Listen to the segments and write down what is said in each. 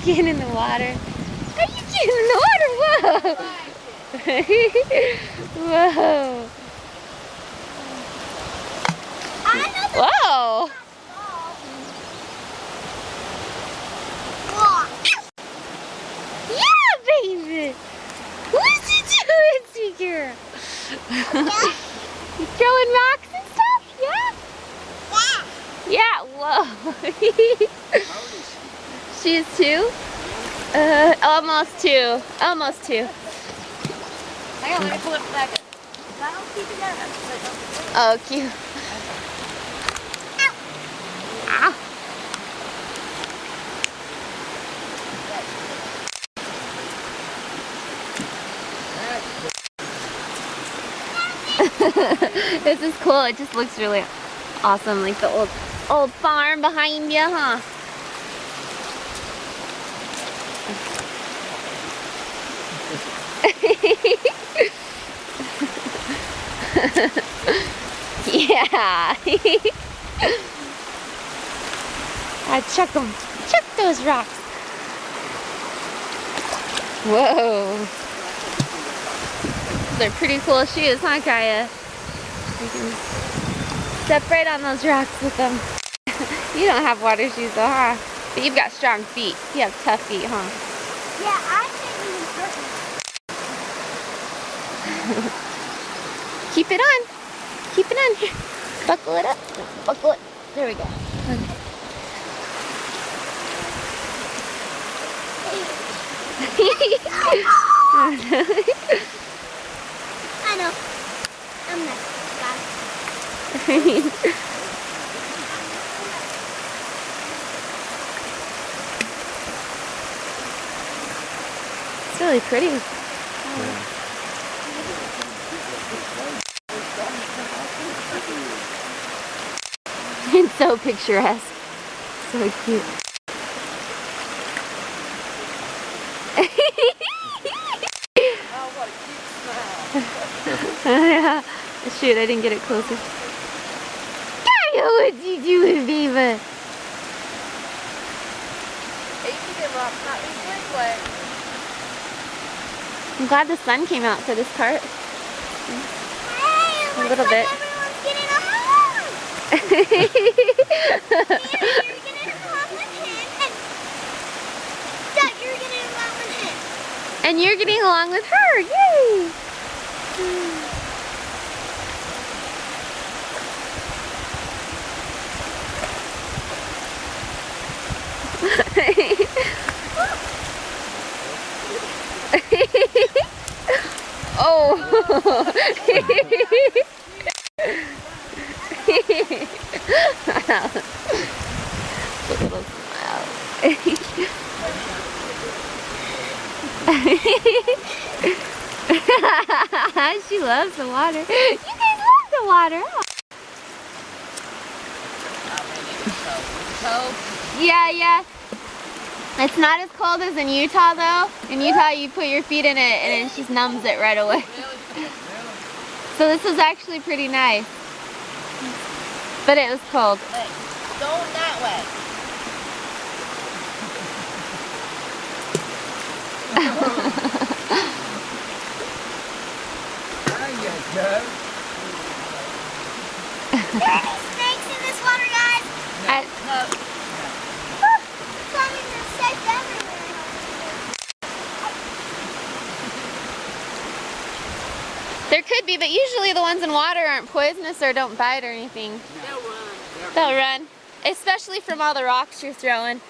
getting in the water? Are you getting in the water? Whoa! Whoa! Whoa! Yeah, baby! What's you doing, sweet girl? You throwing rocks and stuff? Yeah? Yeah, whoa. She's 2? Almost 2. Almost 2. Hang on, let me pull it back. That'll keep it down. Oh, cute. Ow. This is cool. It just looks really awesome, like the old farm behind you, huh? Yeah. Chuck them. Chuck those rocks. Whoa. They're pretty cool shoes, huh, Kaya? You can step right on those rocks with them. You don't have water shoes though, huh? But you've got strong feet. You have tough feet, huh? Yeah, I didn't even hurt me. Keep it on. Keep it on. Here. Buckle it up. Buckle it. There we go. I know. I'm not bad. It's really pretty. It's so picturesque. So cute. Oh, what a cute smile. Yeah. Shoot, I didn't get it closer. Kaya, what you doing, Beaver? Easy rocks, not be slippery. I'm glad the sun came out for this part. Hey, it A looks little like bit. everyone's getting along. You're getting along with him. And Dad, you're getting along with him. And you're getting along with her. Yay! Oh! A little smile. She loves the water. You guys love the water. Yeah, yeah. It's not as cold as in Utah though. In Utah you put your feet in it and it just numbs it right away. So this was actually pretty nice. But it was cold. Going that way. There are any snakes in this water, guys? No. That means there's snakes everywhere. There could be, but usually the ones in water aren't poisonous or don't bite or anything. They'll run. They'll run, especially from all the rocks you're throwing.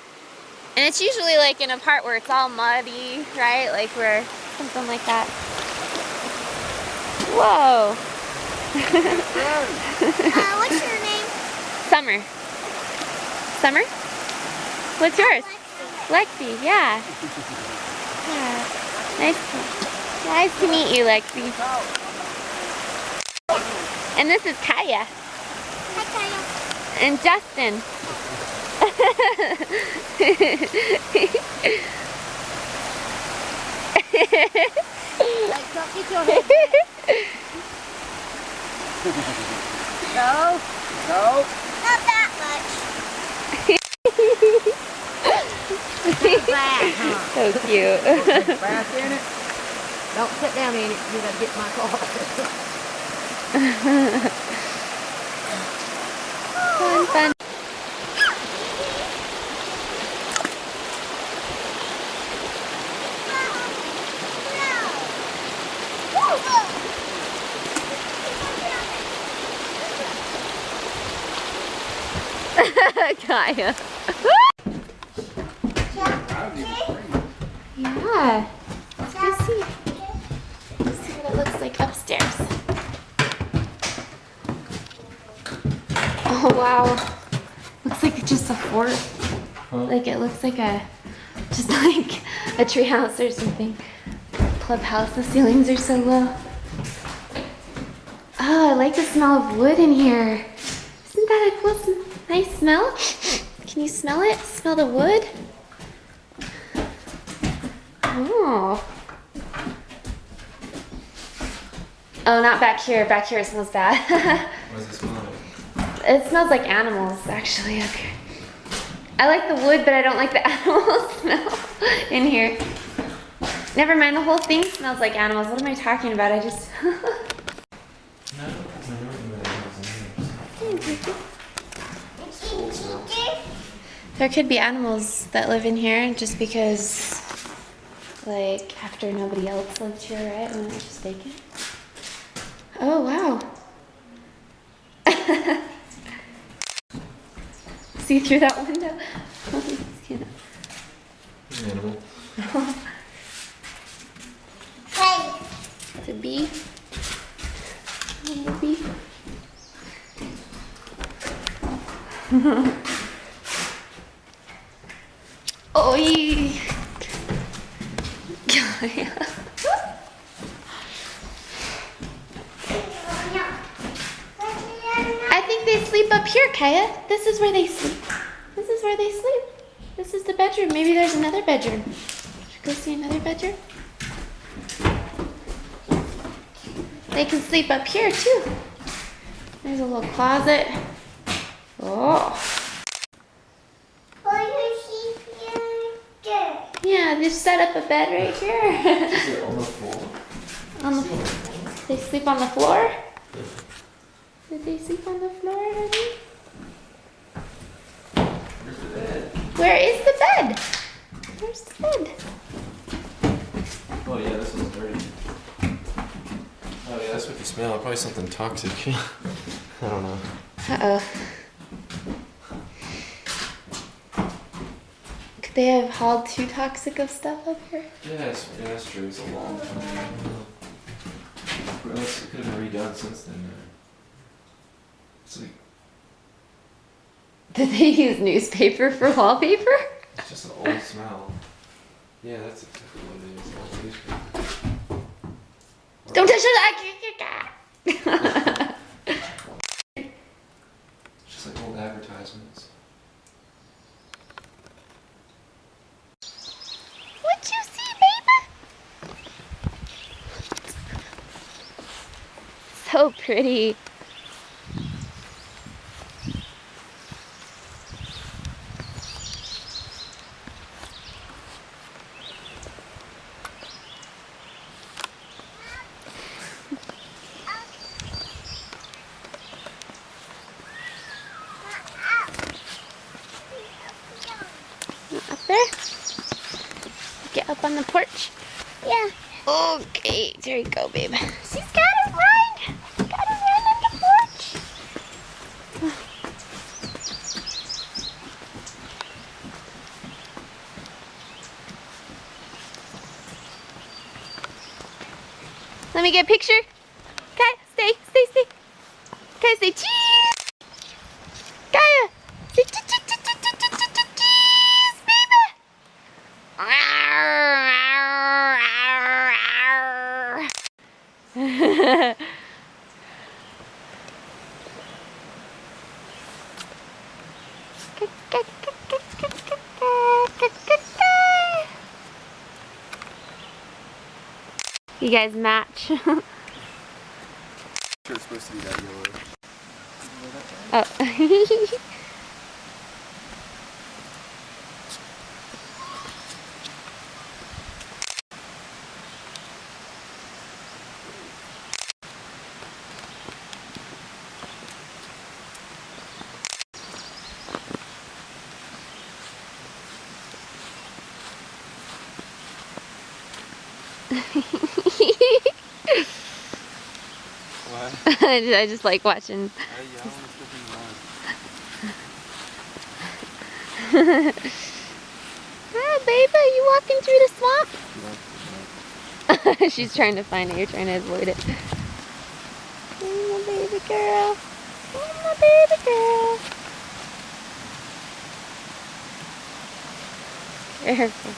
And it's usually like in a part where it's all muddy, right? Like where, something like that. Whoa. What's your name? Summer. Summer? What's yours? Lexi, yeah. Yeah. Nice to meet you, Lexi. And this is Kaya. Hi, Kaya. And Justin. Like, don't get your head No. No. Not that much. Back. So cute. Bath in it. Don't sit down in it. You gotta get my car. Fun, fun. Kaya. Yeah. Let's go see. Let's see what it looks like upstairs. Oh wow. Looks like just a fort. Like it looks like just like a tree house or something. Clubhouse, the ceilings are so low. Oh, I like the smell of wood in here. Isn't that a cool, nice smell? Can you smell it? Smell the wood? Oh. Oh, not back here. Back here it smells bad. What does it smell like? It smells like animals, actually, up here. I like the wood, but I don't like the animal smell in here. Never mind, the whole thing smells like animals. What am I talking about? I just... There could be animals that live in here just because, like, after nobody else lived here, right? When it was just vacant. Oh, wow. See through that window? It's cute. Animal. It's a bee. A little bee. Oh, I think they sleep up here, Kaya. This is where they sleep. This is where they sleep. This is the bedroom. Maybe there's another bedroom. Should go see another bedroom. They can sleep up here too. There's a little closet. Oh. Yeah, they set up a bed right here. Is it on the floor? They sleep on the floor? Did they sleep on the floor, honey? Where's the bed? Where is the bed? Where's the bed? Oh yeah, this one's dirty. Oh yeah, that's what you smell. Probably something toxic. I don't know. Uh-oh. Could they have hauled too toxic of stuff up here? Yeah, that's true. It's a long time. Well, it could have been redone since then. It's like, Did they use newspaper for wallpaper? it's just an old smell. Yeah, that's exactly what it is. Old newspaper. Don't touch it! It's just like old advertisements. What you see, baby? So pretty. Up there? Get up on the porch? Yeah. Okay, there you go, babe. She's gotta run! Gotta run on the porch! Let me get a picture. Okay, stay. Okay, say cheese! Kaya! Say cheese, baby! You guys match. It's supposed to be that yellow. Oh. I just like watching. Ah, baby, are you walking through the swamp? She's trying to find it. You're trying to avoid it. Oh, my baby girl. Oh, my baby girl. Careful.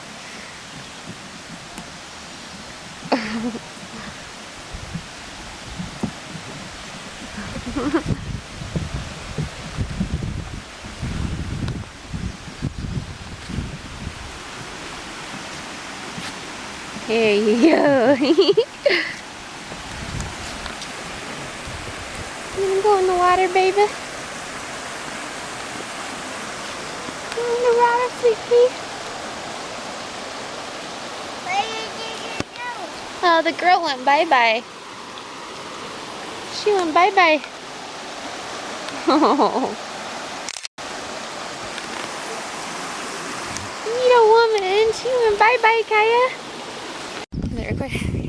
Here you go. You wanna go in the water, baby? Go in the water, sweetie. Where did you go? Oh, the girl went bye-bye. She went bye-bye. Oh. You need a woman. She went bye-bye, Kaya. There, go ahead.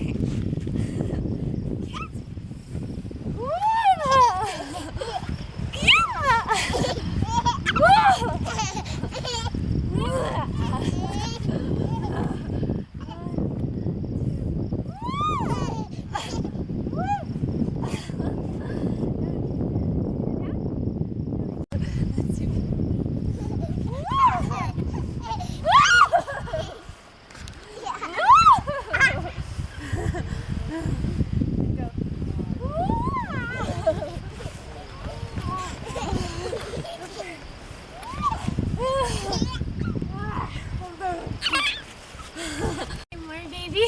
More, baby.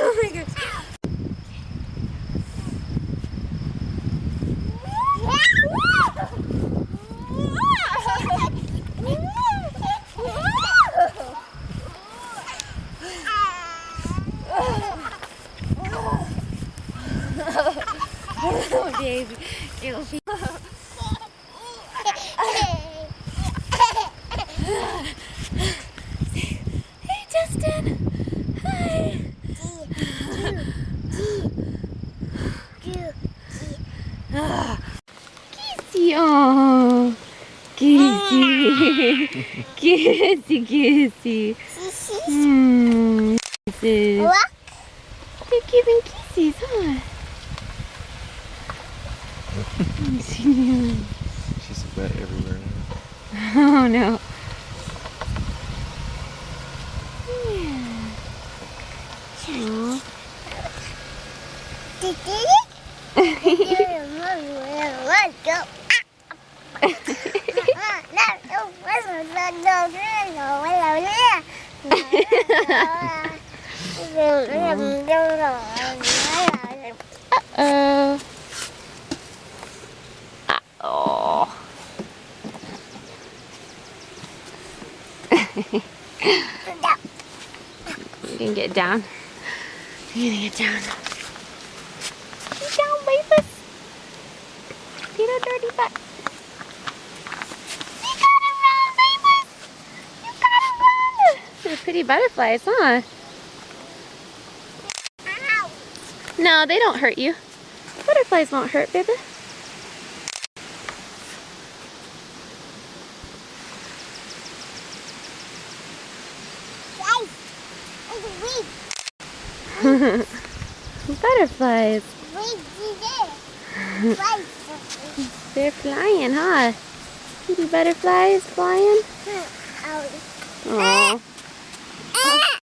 Oh my gosh. Oh, baby. It'll be. Hey, Justin. Hi. Kissy, oh, kissy, kissy, kissy. Kisses. What? They're giving kisses, huh? She's wet everywhere now. Oh no. Yeah. Did it? Let's go. Uh-oh. Uh-oh. You can get down. You can get down. Get down, babies. Little dirty butt. You gotta run, babies. You gotta run. They're pretty butterflies, huh? No, they don't hurt you. Butterflies won't hurt, baby. Butterflies. They're flying, huh? Pretty butterflies flying. Aww.